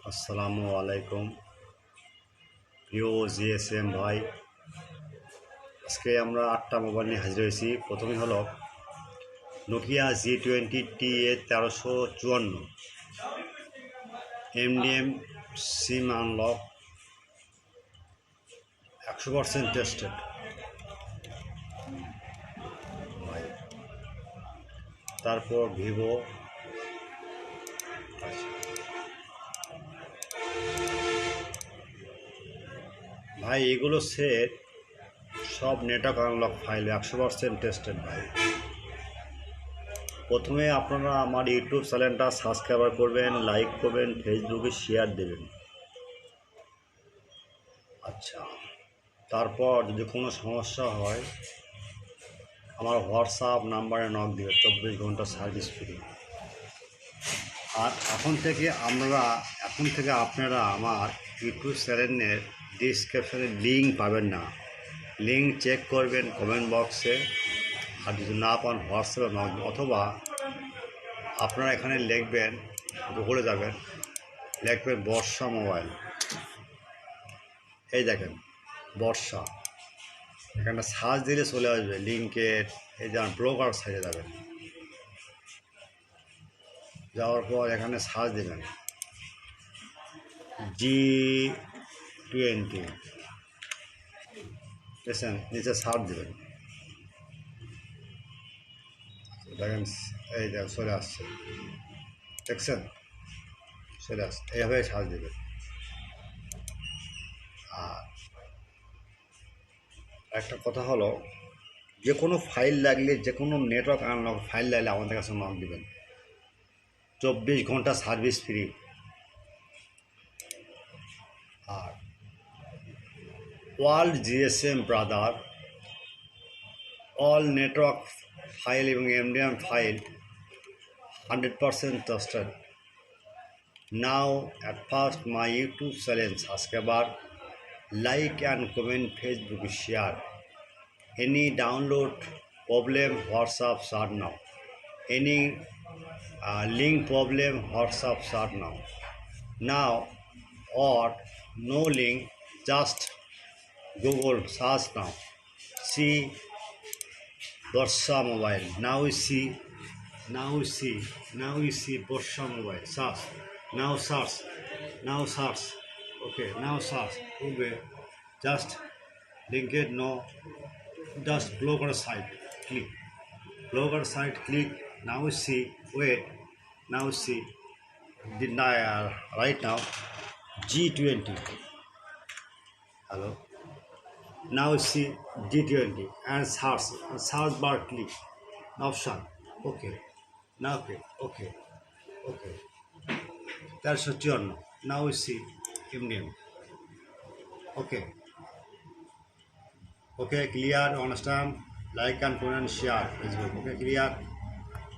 আসসালামু আলাইকুম প্রিয় জিএসএম ভাই। আজকে আমরা 8টা মোবাইল নিয়ে হাজির হয়েছি। প্রথমে হলো নোকিয়া G20 1354 এমডিএম সিম আনলক 100% টেস্টেড ভাই। তারপর ভিভো ভাই, এগুলো সেট সব নেটওয়ার্ক আনলক ফাইল 100% টেস্টেড ভাই। প্রথমে আপনারা আমার ইউটিউব চ্যানেলটা সাবস্ক্রাইব করবেন, লাইক করবেন, ফেসবুকে শেয়ার দেবেন। আচ্ছা, তারপর যদি কোনো সমস্যা হয় আমার হোয়াটসঅ্যাপ নাম্বারে নক দেবে, 24 ঘন্টা সার্ভিস ফ্রি। আর এখন থেকে আপনারা আমার ইউটিউব চ্যানেলের ডিসক্রিপশানে লিঙ্ক পাবেন না। লিঙ্ক চেক করবেন কমেন্ট বক্সে। আর যদি না পান হোয়াটসঅ্যাপে নক, অথবা আপনারা এখানে লিখবেন, গুগলে যাবেন, লিখবেন বর্ষা মোবাইল। এই দেখেন বর্ষা, এখানে সার্চ দিলে চলে আসবে লিঙ্কের। এই যে ব্লগার সাইডে যাবেন, যাওয়ার পর এখানে সার্চ দেবেন G20, দেখছেন নিচে সার্চ দেবেন, দেখেন এই দেখ চলে আসছে, দেখছেন চলে আসছে। এইভাবে সার্চ দেবেন। আর একটা কথা হলো, যে কোনো ফাইল লাগলে, যে কোনো নেটওয়ার্ক আনলক ফাইল লাগলে আমাদের কাছে নক দেবেন। 24 ঘন্টা সার্ভিস ফ্রি। আর world GSM brother all network file এবং MDM file 100% trusted. Now at first my YouTube channel subscriber, like and comment, Facebook share. Any download problem WhatsApp start now. Any link problem WhatsApp start now. Now or no link, just Google search now. See Borsha mobile. Now we see Borsha mobile. Search. Now search. Okay, now search. Okay. Just link it, no. Just blogger site. Click. Blogger site, click. Now we see. Wait. Now we see. Right now. G20. Hello. Now see G20 and search bar, click option. Okay. Now click. Okay. 1354. Now we see MDM. Okay, clear, understand, like and comment, share Facebook. Okay, clear.